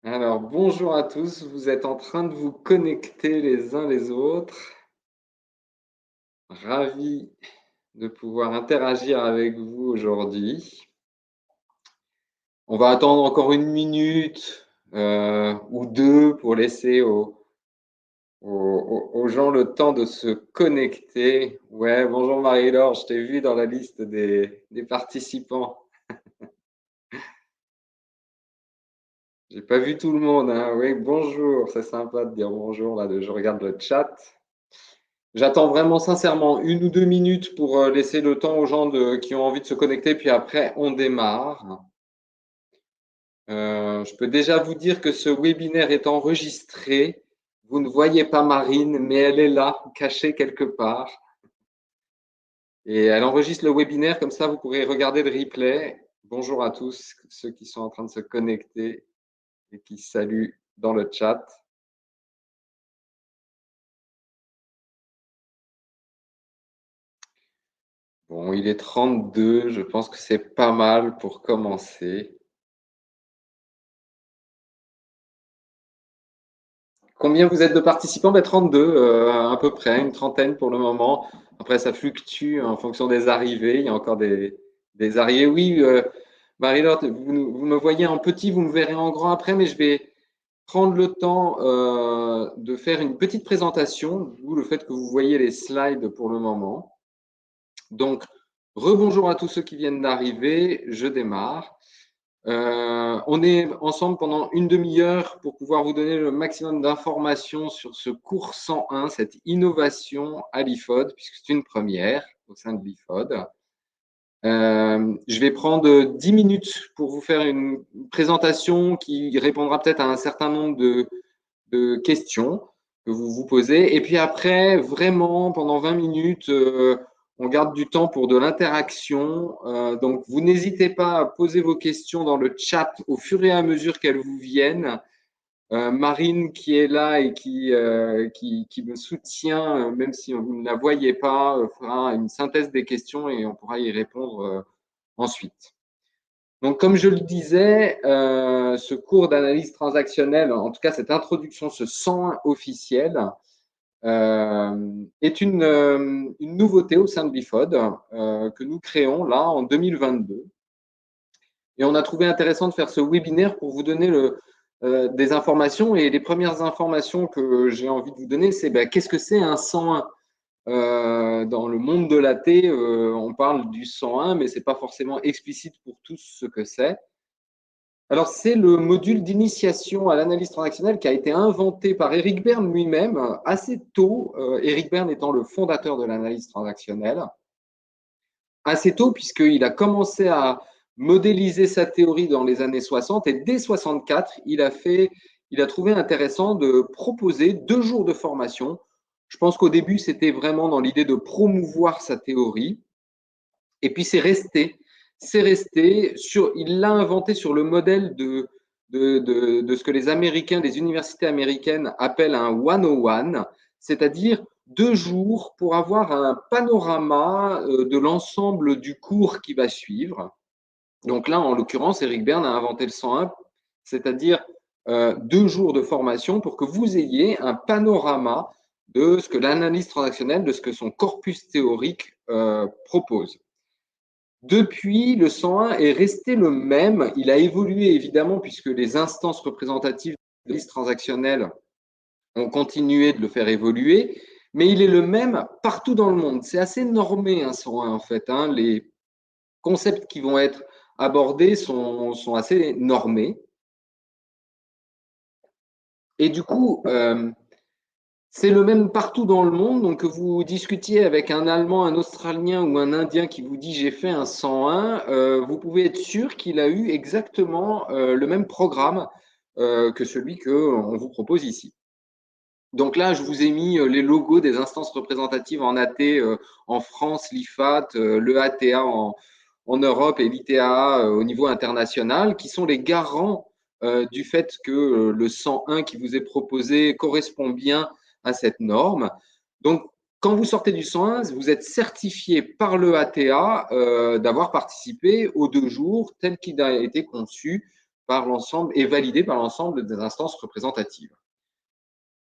Alors, bonjour à tous, vous êtes en train de vous connecter les uns les autres. Ravi de pouvoir interagir avec vous aujourd'hui. On va attendre encore une minute ou deux pour laisser aux gens le temps de se connecter. Ouais, bonjour Marie-Laure, je t'ai vu dans la liste des participants. J'ai pas vu tout le monde, hein. Oui, bonjour, c'est sympa de dire bonjour là, je regarde le chat. J'attends vraiment sincèrement 1 ou 2 minutes pour laisser le temps aux gens qui ont envie de se connecter, puis après on démarre. Je peux déjà vous dire que ce webinaire est enregistré. Vous ne voyez pas Marine, mais elle est là, cachée quelque part. Et elle enregistre le webinaire, comme ça vous pourrez regarder le replay. Bonjour à tous ceux qui sont en train de se connecter et qui saluent dans le chat. Bon, il est 32, je pense que c'est pas mal pour commencer. Combien vous êtes de participants? 32, à peu près, une trentaine pour le moment. Après, ça fluctue en fonction des arrivées. Il y a encore des arrivées. Oui, Marie-Laure, vous me voyez en petit, vous me verrez en grand après, mais je vais prendre le temps de faire une petite présentation, d'où le fait que vous voyez les slides pour le moment. Donc, rebonjour à tous ceux qui viennent d'arriver. Je démarre. On est ensemble pendant une demi-heure pour pouvoir vous donner le maximum d'informations sur ce cours 101, cette innovation à l'IFOD, puisque c'est une première au sein de l'IFOD. Je vais prendre 10 minutes pour vous faire une présentation qui répondra peut-être à un certain nombre de questions que vous vous posez. Et puis après, vraiment, pendant 20 minutes, on garde du temps pour de l'interaction. Donc, vous n'hésitez pas à poser vos questions dans le chat au fur et à mesure qu'elles vous viennent. Marine qui est là et qui me soutient, même si vous ne la voyez pas, fera une synthèse des questions et on pourra y répondre ensuite. Donc, comme je le disais, ce cours d'analyse transactionnelle, en tout cas cette introduction, ce 101 officiel, est une nouveauté au sein de l'IFOD que nous créons là en 2022. Et on a trouvé intéressant de faire ce webinaire pour vous donner des informations. Et les premières informations que j'ai envie de vous donner, c'est qu'est-ce que c'est un 101 ? Dans le monde de l'AT, on parle du 101, mais ce n'est pas forcément explicite pour tous ce que c'est. Alors, c'est le module d'initiation à l'analyse transactionnelle qui a été inventé par Eric Berne lui-même assez tôt, Eric Berne étant le fondateur de l'analyse transactionnelle. Assez tôt, puisqu'il a commencé à modéliser sa théorie dans les années 60 et dès 64, il a trouvé intéressant de proposer 2 jours de formation. Je pense qu'au début, c'était vraiment dans l'idée de promouvoir sa théorie. Et puis, c'est resté. Il l'a inventé sur le modèle de ce que les Américains, des universités américaines appellent un 101, c'est-à-dire 2 jours pour avoir un panorama de l'ensemble du cours qui va suivre. Donc là, en l'occurrence, Eric Berne a inventé le 101, c'est-à-dire 2 jours de formation pour que vous ayez un panorama de ce que l'analyse transactionnelle, de ce que son corpus théorique propose. Depuis, le 101 est resté le même. Il a évolué évidemment puisque les instances représentatives de l'analyse transactionnelle ont continué de le faire évoluer, mais il est le même partout dans le monde. C'est assez normé un 101 en fait. Les concepts qui vont être abordés sont assez normés. Et du coup, c'est le même partout dans le monde. Donc, que vous discutiez avec un Allemand, un Australien ou un Indien qui vous dit j'ai fait un 101, vous pouvez être sûr qu'il a eu exactement le même programme que celui qu'on vous propose ici. Donc là, je vous ai mis les logos des instances représentatives en AT en France, l'IFAT, le ATA en Europe et l'ITA au niveau international, qui sont les garants du fait que le 101 qui vous est proposé correspond bien à cette norme. Donc, quand vous sortez du 101, vous êtes certifié par le ATA d'avoir participé aux 2 jours tel qu'il a été conçu par l'ensemble et validé par l'ensemble des instances représentatives.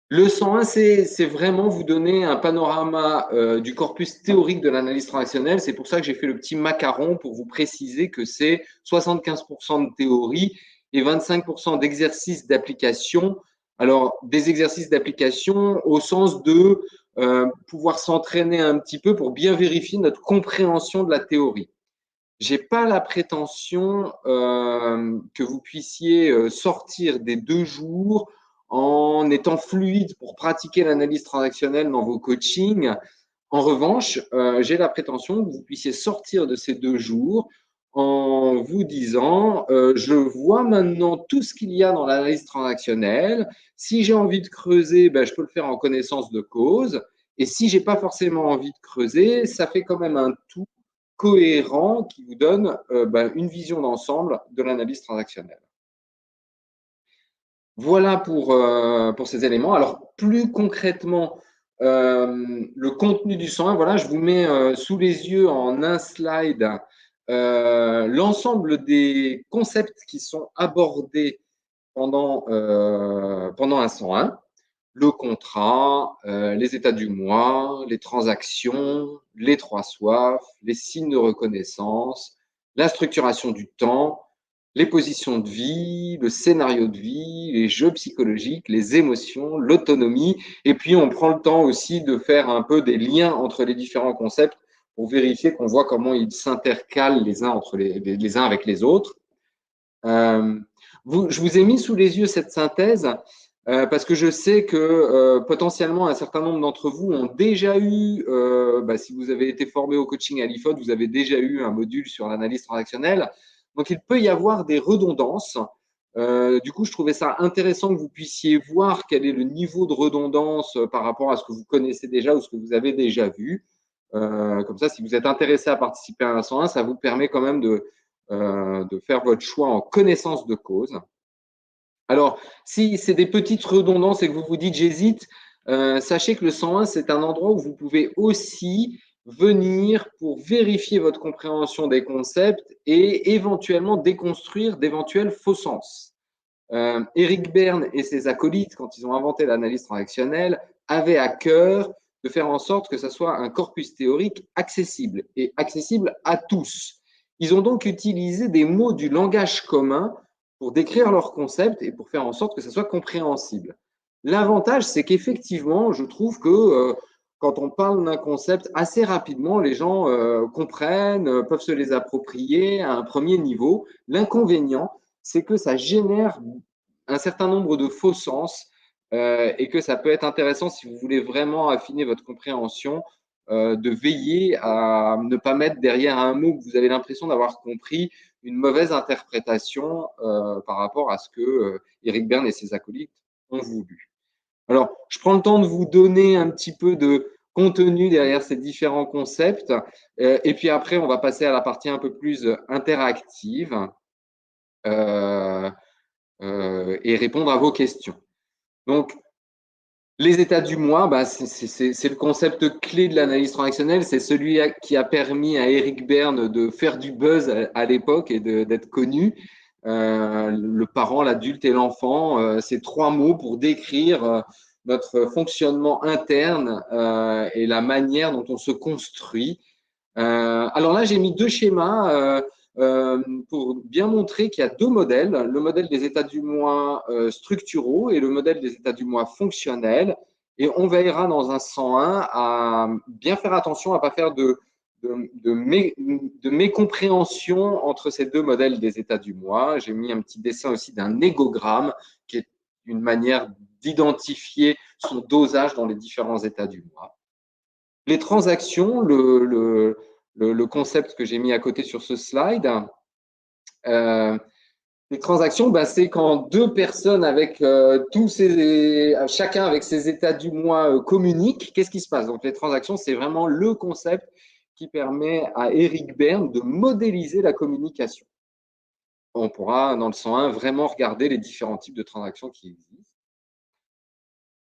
Le 101, c'est vraiment vous donner un panorama du corpus théorique de l'analyse transactionnelle. C'est pour ça que j'ai fait le petit macaron pour vous préciser que c'est 75% de théorie et 25% d'exercices d'application. Alors, des exercices d'application au sens de pouvoir s'entraîner un petit peu pour bien vérifier notre compréhension de la théorie. J'ai pas la prétention que vous puissiez sortir des 2 jours en étant fluide pour pratiquer l'analyse transactionnelle dans vos coachings. En revanche, j'ai la prétention que vous puissiez sortir de ces 2 jours en vous disant je vois maintenant tout ce qu'il y a dans l'analyse transactionnelle. Si j'ai envie de creuser, ben, je peux le faire en connaissance de cause. Et si j'ai pas forcément envie de creuser, ça fait quand même un tout cohérent qui vous donne une vision d'ensemble de l'analyse transactionnelle. Voilà pour ces éléments. Alors, plus concrètement, le contenu du 101, voilà, je vous mets sous les yeux en un slide l'ensemble des concepts qui sont abordés pendant un 101. Le contrat, les états du mois, les transactions, les 3 soifs, les signes de reconnaissance, la structuration du temps, les positions de vie, le scénario de vie, les jeux psychologiques, les émotions, l'autonomie. Et puis, on prend le temps aussi de faire un peu des liens entre les différents concepts pour vérifier qu'on voit comment ils s'intercalent les uns, les uns avec les autres. Je vous ai mis sous les yeux cette synthèse parce que je sais que potentiellement un certain nombre d'entre vous ont déjà eu, si vous avez été formé au coaching à l'IFOD, vous avez déjà eu un module sur l'analyse transactionnelle. Donc, il peut y avoir des redondances. Du coup, je trouvais ça intéressant que vous puissiez voir quel est le niveau de redondance par rapport à ce que vous connaissez déjà ou ce que vous avez déjà vu. Comme ça, si vous êtes intéressé à participer à un 101, ça vous permet quand même de faire votre choix en connaissance de cause. Alors, si c'est des petites redondances et que vous vous dites j'hésite, sachez que le 101, c'est un endroit où vous pouvez aussi venir pour vérifier votre compréhension des concepts et éventuellement déconstruire d'éventuels faux sens. Eric Berne et ses acolytes, quand ils ont inventé l'analyse transactionnelle, avaient à cœur de faire en sorte que ce soit un corpus théorique accessible et accessible à tous. Ils ont donc utilisé des mots du langage commun pour décrire leurs concepts et pour faire en sorte que ça soit compréhensible. L'avantage, c'est qu'effectivement, je trouve que quand on parle d'un concept assez rapidement, les gens comprennent, peuvent se les approprier à un premier niveau. L'inconvénient, c'est que ça génère un certain nombre de faux sens et que ça peut être intéressant si vous voulez vraiment affiner votre compréhension de veiller à ne pas mettre derrière un mot que vous avez l'impression d'avoir compris une mauvaise interprétation par rapport à ce que Eric Berne et ses acolytes ont voulu. Alors, je prends le temps de vous donner un petit peu de contenu derrière ces différents concepts et puis après, on va passer à la partie un peu plus interactive et répondre à vos questions. Donc, les états du mois, c'est le concept clé de l'analyse transactionnelle. C'est celui qui a permis à Eric Berne de faire du buzz à l'époque et d'être connu. Le parent, l'adulte et l'enfant, c'est 3 mots pour décrire notre fonctionnement interne et la manière dont on se construit. Alors là, j'ai mis 2 schémas pour bien montrer qu'il y a 2 modèles, le modèle des états du mois structuraux et le modèle des états du mois fonctionnels. Et on veillera dans un 101 à bien faire attention à ne pas faire de mécompréhension entre ces 2 modèles des états du mois. J'ai mis un petit dessin aussi d'un égogramme qui est une manière d'identifier son dosage dans les différents états du mois. Les transactions, le concept que j'ai mis à côté sur ce slide, les transactions, c'est quand 2 personnes avec chacun avec ses états du mois communiquent. Qu'est-ce qui se passe? Donc, les transactions, c'est vraiment le concept qui permet à Eric Berne de modéliser la communication. On pourra, dans le 101, vraiment regarder les différents types de transactions qui existent.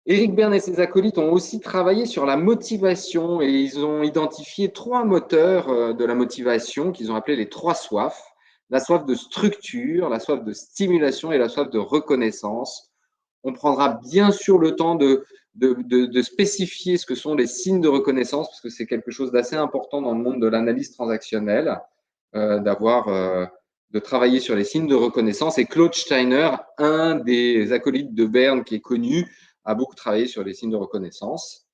Eric Berne et ses acolytes ont aussi travaillé sur la motivation et ils ont identifié 3 moteurs de la motivation qu'ils ont appelés les 3 soifs. la soif de structure, la soif de stimulation et la soif de reconnaissance. On prendra bien sûr le temps de spécifier ce que sont les signes de reconnaissance, parce que c'est quelque chose d'assez important dans le monde de l'analyse transactionnelle, de travailler sur les signes de reconnaissance. Et Claude Steiner, un des acolytes de Berne qui est connu, a beaucoup travaillé sur les signes de reconnaissance.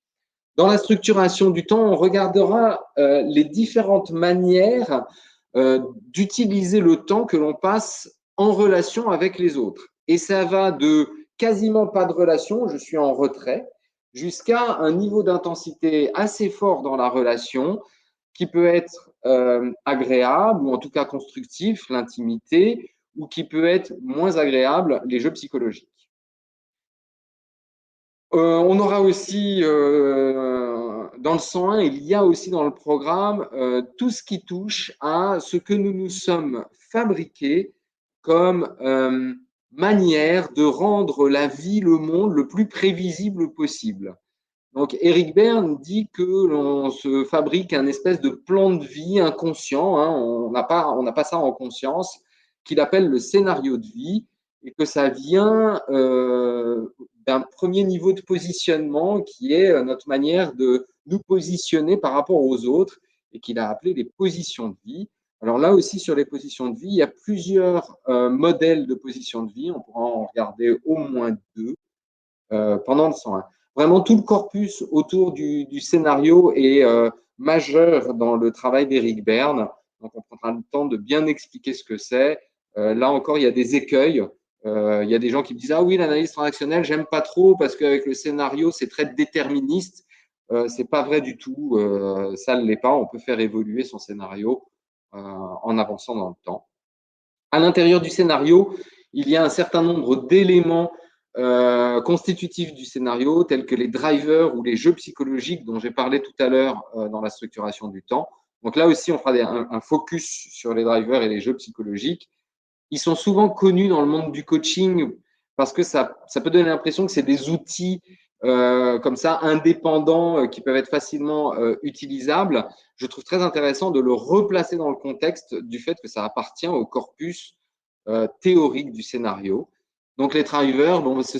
Dans la structuration du temps, on regardera les différentes manières d'utiliser le temps que l'on passe en relation avec les autres. Et ça va de quasiment pas de relation, je suis en retrait, jusqu'à un niveau d'intensité assez fort dans la relation qui peut être agréable ou en tout cas constructif, l'intimité, ou qui peut être moins agréable, les jeux psychologiques. On aura aussi, dans le 101, il y a aussi dans le programme tout ce qui touche à ce que nous nous sommes fabriqués comme manière de rendre la vie, le monde, le plus prévisible possible. Donc, Eric Berne dit que l'on se fabrique un espèce de plan de vie inconscient, hein, on n'a pas ça en conscience, qu'il appelle le scénario de vie, et que ça vient d'un premier niveau de positionnement qui est notre manière de nous positionner par rapport aux autres, et qu'il a appelé les positions de vie. Alors là aussi, sur les positions de vie, il y a plusieurs modèles de positions de vie, on pourra en regarder au moins 2 pendant le 101. Vraiment, tout le corpus autour du scénario est majeur dans le travail d'Eric Berne. Donc, on prendra le temps de bien expliquer ce que c'est. Là encore, il y a des écueils. Il y a des gens qui me disent « Ah oui, l'analyse transactionnelle, j'aime pas trop parce qu'avec le scénario, c'est très déterministe. » C'est pas vrai du tout. Ça ne l'est pas. On peut faire évoluer son scénario en avançant dans le temps. À l'intérieur du scénario, il y a un certain nombre d'éléments constitutifs du scénario, tels que les drivers ou les jeux psychologiques dont j'ai parlé tout à l'heure dans la structuration du temps. Donc là aussi, on fera un focus sur les drivers et les jeux psychologiques. Ils sont souvent connus dans le monde du coaching parce que ça peut donner l'impression que c'est des outils comme ça, indépendants, qui peuvent être facilement utilisables. Je trouve très intéressant de le replacer dans le contexte du fait que ça appartient au corpus théorique du scénario. Donc les drivers, bon, c'est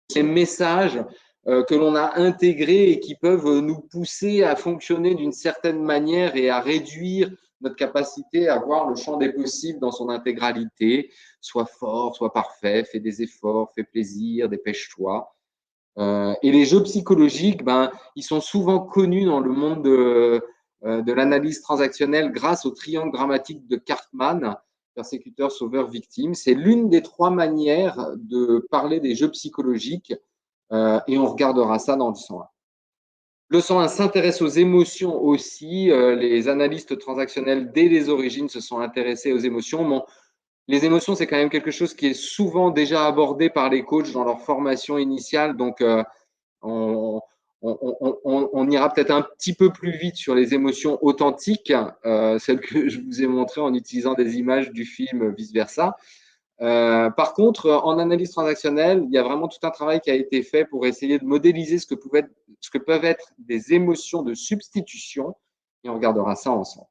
ces messages que l'on a intégrés et qui peuvent nous pousser à fonctionner d'une certaine manière et à réduire notre capacité à voir le champ des possibles dans son intégralité, soit fort, soit parfait, fais des efforts, fais plaisir, dépêche-toi. Et les jeux psychologiques, ben, ils sont souvent connus dans le monde de l'analyse transactionnelle grâce au triangle grammatique de Cartman, persécuteur, sauveur, victime. C'est l'une des 3 manières de parler des jeux psychologiques et on regardera ça dans le 101. Le 101 s'intéresse aux émotions aussi. Les analystes transactionnels, dès les origines, se sont intéressés aux émotions. Bon, les émotions, c'est quand même quelque chose qui est souvent déjà abordé par les coachs dans leur formation initiale. Donc, on, on ira peut-être un petit peu plus vite sur les émotions authentiques, celles que je vous ai montrées en utilisant des images du film Vice-Versa. Par contre, en analyse transactionnelle, il y a vraiment tout un travail qui a été fait pour essayer de modéliser ce que peuvent être des émotions de substitution, et on regardera ça ensemble.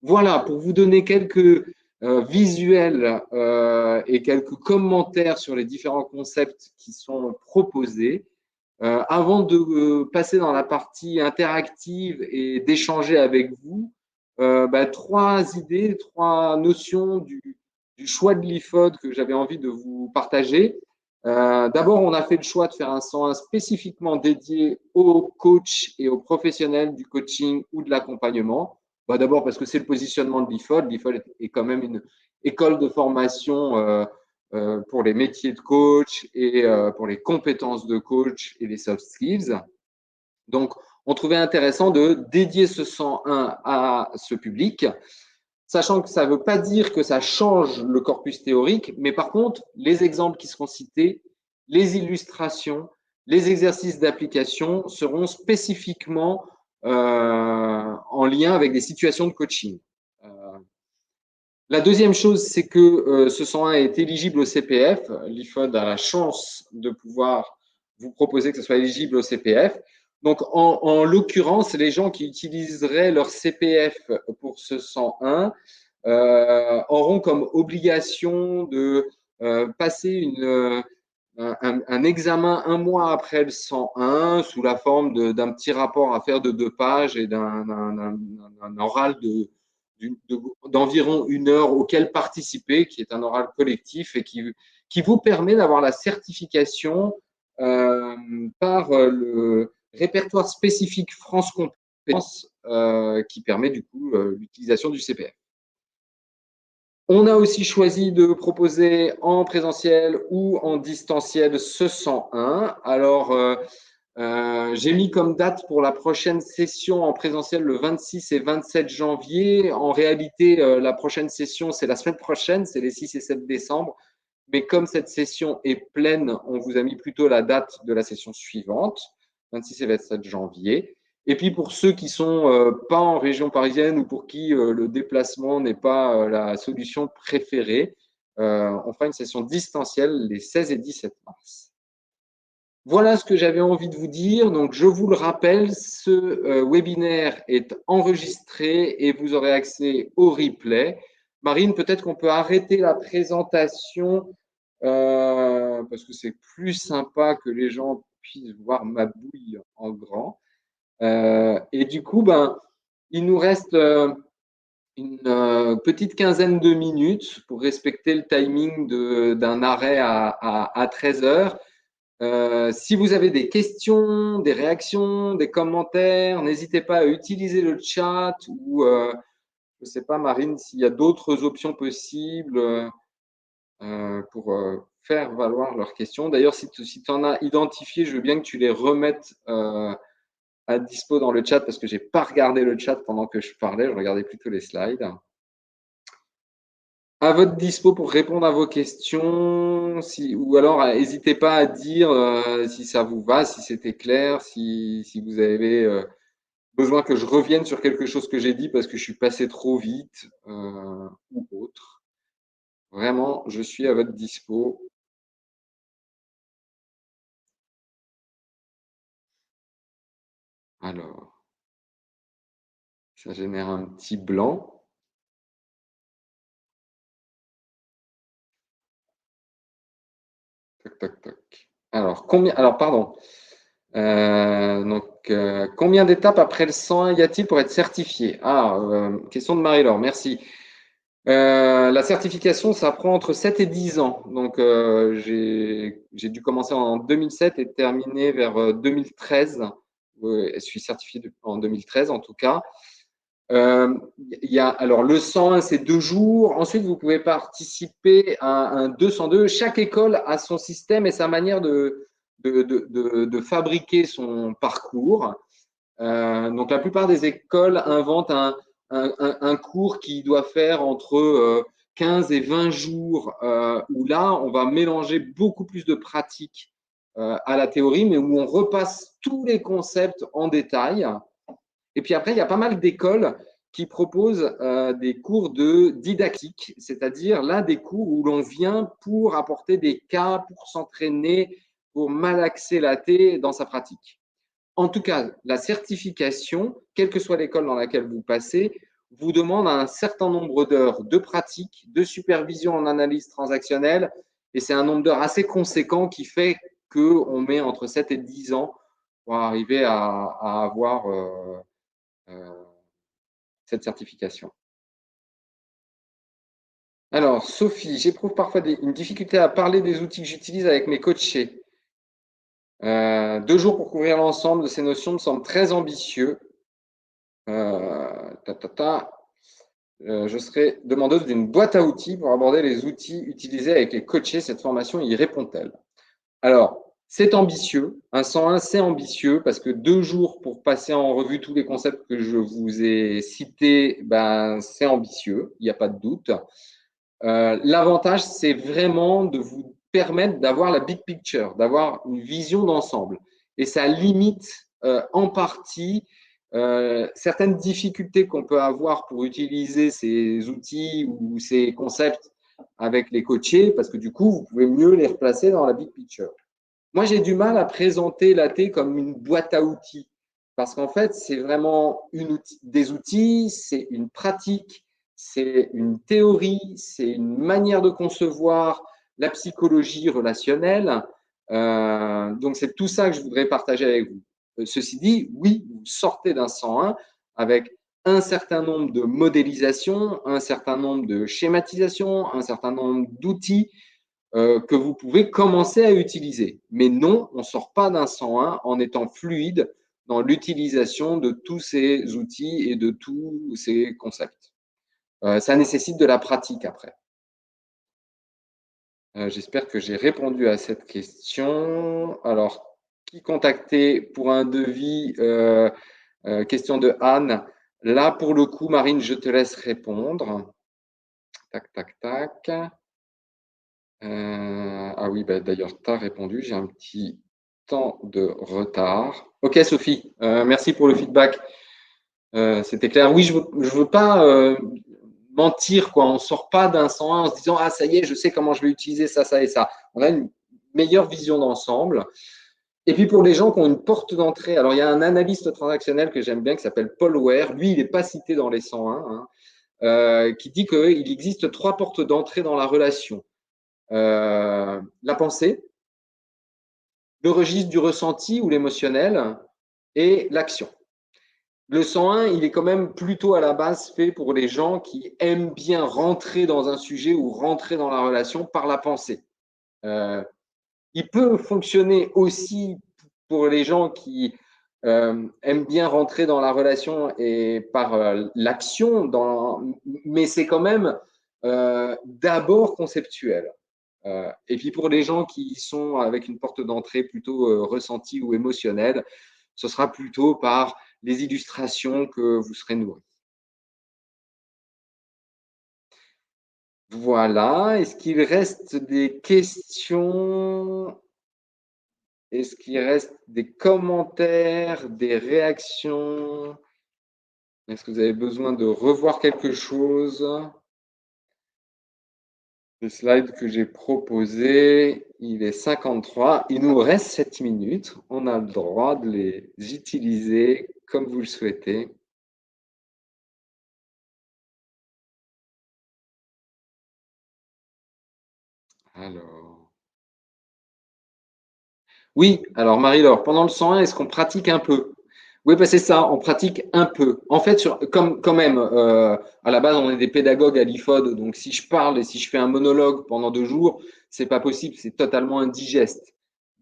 Voilà, pour vous donner quelques visuels et quelques commentaires sur les différents concepts qui sont proposés. Avant de passer dans la partie interactive et d'échanger avec vous, 3 idées, 3 notions du choix de l'IFOD que j'avais envie de vous partager. D'abord, on a fait le choix de faire un 101 spécifiquement dédié aux coachs et aux professionnels du coaching ou de l'accompagnement. D'abord parce que c'est le positionnement de l'IFOD. L'IFOD est quand même une école de formation pour les métiers de coach et pour les compétences de coach et les soft skills. Donc, on trouvait intéressant de dédier ce 101 à ce public, sachant que ça ne veut pas dire que ça change le corpus théorique, mais par contre, les exemples qui seront cités, les illustrations, les exercices d'application seront spécifiquement en lien avec des situations de coaching. La deuxième chose, c'est que ce 101 est éligible au CPF. L'IFOD a la chance de pouvoir vous proposer que ce soit éligible au CPF. Donc, en l'occurrence, les gens qui utiliseraient leur CPF pour ce 101 auront comme obligation de passer un examen un mois après le 101 sous la forme d'un petit rapport à faire de 2 pages et d'un oral d'environ 1 heure auquel participer, qui est un oral collectif et qui vous permet d'avoir la certification par le répertoire spécifique France Compétences qui permet du coup l'utilisation du CPF. On a aussi choisi de proposer en présentiel ou en distanciel ce 101. Alors, j'ai mis comme date pour la prochaine session en présentiel le 26 et 27 janvier. En réalité, la prochaine session, c'est la semaine prochaine, c'est les 6 et 7 décembre. Mais comme cette session est pleine, on vous a mis plutôt la date de la session suivante, 26 et 27 janvier. Et puis pour ceux qui sont pas en région parisienne ou pour qui le déplacement n'est pas la solution préférée, on fera une session distancielle les 16 et 17 mars. Voilà ce que j'avais envie de vous dire. Donc, je vous le rappelle, ce webinaire est enregistré et vous aurez accès au replay. Marine, peut-être qu'on peut arrêter la présentation parce que c'est plus sympa que les gens puissent voir ma bouille en grand. Et du coup, il nous reste une petite quinzaine de minutes pour respecter le timing d'un arrêt à 13 heures. Si vous avez des questions, des réactions, des commentaires, n'hésitez pas à utiliser le chat ou, je ne sais pas, Marine, s'il y a d'autres options possibles pour faire valoir leurs questions. D'ailleurs, si tu en as identifié, je veux bien que tu les remettes à dispo dans le chat parce que je n'ai pas regardé le chat pendant que je parlais, je regardais plutôt les slides. À votre dispo pour répondre à vos questions, ou alors n'hésitez pas à dire si ça vous va, si c'était clair, si vous avez besoin que je revienne sur quelque chose que j'ai dit parce que je suis passé trop vite ou autre. Vraiment, je suis à votre dispo. Alors, ça génère un petit blanc. Toc, toc, toc. Alors, pardon. Combien d'étapes après le 101 y a-t-il pour être certifié? Question de Marie-Laure, merci. La certification, ça prend entre 7 et 10 ans. Donc, j'ai dû commencer en 2007 et terminer vers 2013. Je suis certifié en 2013 en tout cas. Alors, le 101, c'est 2 jours. Ensuite, vous pouvez participer à un 202. Chaque école a son système et sa manière de fabriquer son parcours. Donc, la plupart des écoles inventent un cours qui doit faire entre 15 et 20 jours, où là, on va mélanger beaucoup plus de pratiques à la théorie, mais où on repasse tous les concepts en détail. Et puis après, il y a pas mal d'écoles qui proposent des cours de didactique, c'est-à-dire là, des cours où l'on vient pour apporter des cas, pour s'entraîner, pour malaxer la thé dans sa pratique. En tout cas, la certification, quelle que soit l'école dans laquelle vous passez, vous demande un certain nombre d'heures de pratique, de supervision en analyse transactionnelle, et c'est un nombre d'heures assez conséquent qui fait qu'on met entre 7 et 10 ans pour arriver à avoir cette certification. Alors, Sophie, j'éprouve parfois une difficulté à parler des outils que j'utilise avec mes coachés. 2 jours pour couvrir l'ensemble de ces notions me semble très ambitieux. Je serai demandeuse d'une boîte à outils pour aborder les outils utilisés avec les coachés. Cette formation y répond-elle? Alors, c'est ambitieux. Un 101, c'est ambitieux parce que 2 jours pour passer en revue tous les concepts que je vous ai cités, c'est ambitieux, il n'y a pas de doute. L'avantage, c'est vraiment de vous permettre d'avoir la big picture, d'avoir une vision d'ensemble. Et ça limite en partie certaines difficultés qu'on peut avoir pour utiliser ces outils ou ces concepts avec les coachés, parce que du coup, vous pouvez mieux les replacer dans la big picture. Moi, j'ai du mal à présenter l'AT comme une boîte à outils, parce qu'en fait, c'est vraiment des outils, c'est une pratique, c'est une théorie, c'est une manière de concevoir la psychologie relationnelle. Donc, c'est tout ça que je voudrais partager avec vous. Ceci dit, oui, vous sortez d'un 101 avec un certain nombre de modélisations, un certain nombre de schématisations, un certain nombre d'outils que vous pouvez commencer à utiliser. Mais non, on ne sort pas d'un 101 en étant fluide dans l'utilisation de tous ces outils et de tous ces concepts. Ça nécessite de la pratique après. J'espère que j'ai répondu à cette question. Alors, qui contacter pour un devis? Question de Anne. Là, pour le coup, Marine, je te laisse répondre. Tac, tac, tac. Ah oui, bah, d'ailleurs, tu as répondu. J'ai un petit temps de retard. Ok, Sophie, merci pour le feedback. C'était clair. Oui, je veux pas mentir, quoi. On ne sort pas d'un 101 en se disant ah, ça y est, je sais comment je vais utiliser ça, ça et ça. On a une meilleure vision d'ensemble. Et puis pour les gens qui ont une porte d'entrée, alors il y a un analyste transactionnel que j'aime bien qui s'appelle Paul Ware. Lui, il n'est pas cité dans les 101, qui dit qu'il existe 3 portes d'entrée dans la relation. La pensée, le registre du ressenti ou l'émotionnel et l'action. Le 101, il est quand même plutôt à la base fait pour les gens qui aiment bien rentrer dans un sujet ou rentrer dans la relation par la pensée. Il peut fonctionner aussi pour les gens qui aiment bien rentrer dans la relation et par l'action, mais c'est quand même d'abord conceptuel. Et puis pour les gens qui sont avec une porte d'entrée plutôt ressentie ou émotionnelle, ce sera plutôt par les illustrations que vous serez nourris. Voilà. Est-ce qu'il reste des questions? Est-ce qu'il reste des commentaires, des réactions? Est-ce que vous avez besoin de revoir quelque chose? Le slide que j'ai proposé, il est 53. Il nous reste 7 minutes. On a le droit de les utiliser comme vous le souhaitez. Alors. Oui, alors Marie-Laure, pendant le 101, est-ce qu'on pratique un peu? Oui, bah c'est ça, on pratique un peu. En fait, comme quand même, à la base, on est des pédagogues à l'IFOD, donc si je parle et si je fais un monologue pendant 2 jours, c'est pas possible, c'est totalement indigeste.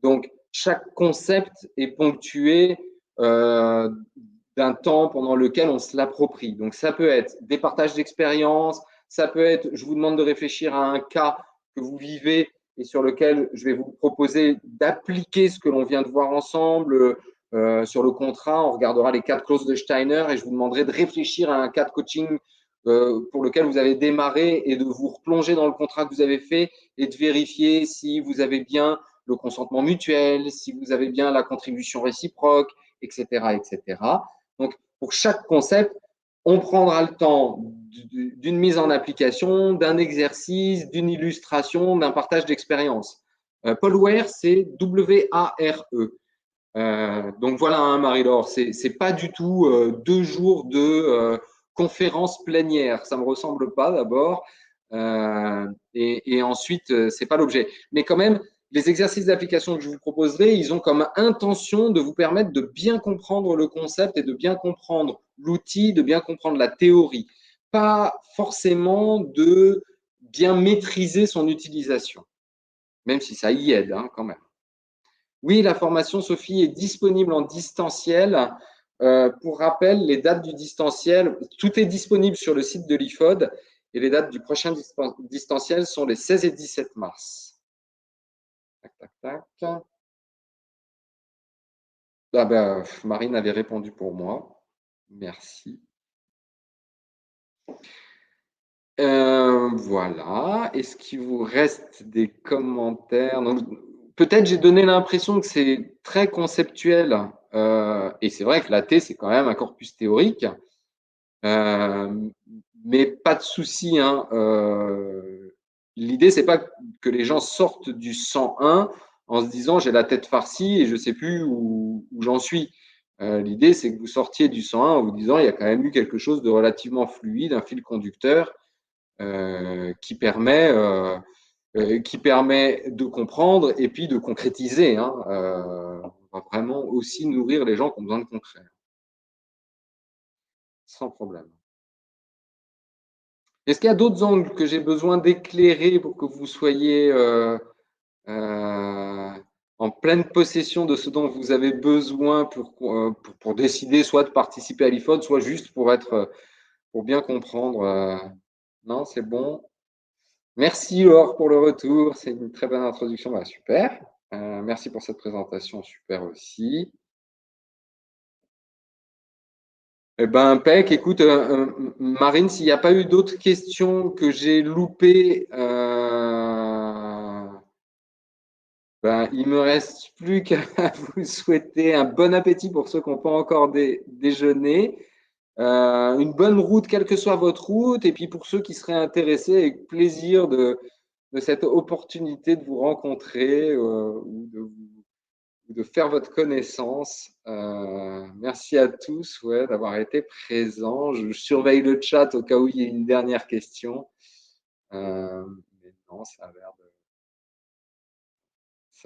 Donc, chaque concept est ponctué euh, d'un temps pendant lequel on se l'approprie. Donc, ça peut être des partages d'expériences, ça peut être, je vous demande de réfléchir à un cas que vous vivez et sur lequel je vais vous proposer d'appliquer ce que l'on vient de voir ensemble. Sur le contrat, on regardera les 4 clauses de Steiner et je vous demanderai de réfléchir à un cas de coaching pour lequel vous avez démarré et de vous replonger dans le contrat que vous avez fait et de vérifier si vous avez bien le consentement mutuel, si vous avez bien la contribution réciproque, etc., etc. Donc, pour chaque concept, on prendra le temps d'une mise en application, d'un exercice, d'une illustration, d'un partage d'expérience. Paul Ware, c'est W-A-R-E. Donc voilà, hein, Marie-Laure, c'est pas du tout 2 jours de conférence plénière. Ça me ressemble pas d'abord, et ensuite c'est pas l'objet. Mais quand même, les exercices d'application que je vous proposerai, ils ont comme intention de vous permettre de bien comprendre le concept et de bien comprendre l'outil, de bien comprendre la théorie, pas forcément de bien maîtriser son utilisation, même si ça y aide, hein, quand même. Oui, la formation, Sophie, est disponible en distanciel. Pour rappel, les dates du distanciel, tout est disponible sur le site de l'IFOD et les dates du prochain distanciel sont les 16 et 17 mars. Tac, tac, tac. Ah ben, Marine avait répondu pour moi. Merci. Voilà. Est-ce qu'il vous reste des commentaires? Peut-être j'ai donné l'impression que c'est très conceptuel. Et c'est vrai que la T, c'est quand même un corpus théorique. Mais pas de souci, hein. L'idée, c'est pas que les gens sortent du 101 en se disant j'ai la tête farcie et je sais plus où j'en suis. L'idée, c'est que vous sortiez du 101 en vous disant il y a quand même eu quelque chose de relativement fluide, un fil conducteur qui permet de comprendre et puis de concrétiser. Hein. On va vraiment aussi nourrir les gens qui ont besoin de concret, sans problème. Est-ce qu'il y a d'autres angles que j'ai besoin d'éclairer pour que vous soyez en pleine possession de ce dont vous avez besoin pour décider soit de participer à l'IFOD, soit juste pour bien comprendre. Non, c'est bon. Merci Laure pour le retour. C'est une très bonne introduction. Bah, super. Merci pour cette présentation. Super aussi. Eh ben, Pec, écoute, Marine, s'il n'y a pas eu d'autres questions que j'ai loupées, ben, il me reste plus qu'à vous souhaiter un bon appétit pour ceux qui n'ont pas encore déjeuné, une bonne route, quelle que soit votre route, et puis pour ceux qui seraient intéressés, avec plaisir de cette opportunité de vous rencontrer ou de faire votre connaissance. Merci à tous d'avoir été présents. Je surveille le chat au cas où il y ait une dernière question. Mais non, ça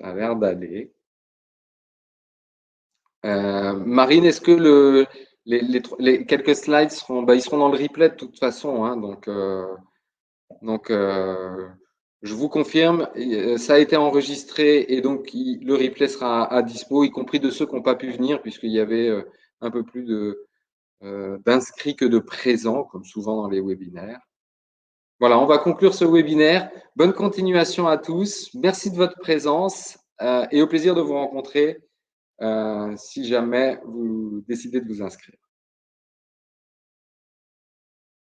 a l'air d'aller. Marine, est-ce que les quelques slides seront, ils seront dans le replay de toute façon, hein, donc je vous confirme, ça a été enregistré et donc le replay sera à dispo, y compris de ceux qui n'ont pas pu venir, puisqu'il y avait un peu plus d'inscrits que de présents, comme souvent dans les webinaires. Voilà, on va conclure ce webinaire. Bonne continuation à tous. Merci de votre présence et au plaisir de vous rencontrer si jamais vous décidez de vous inscrire.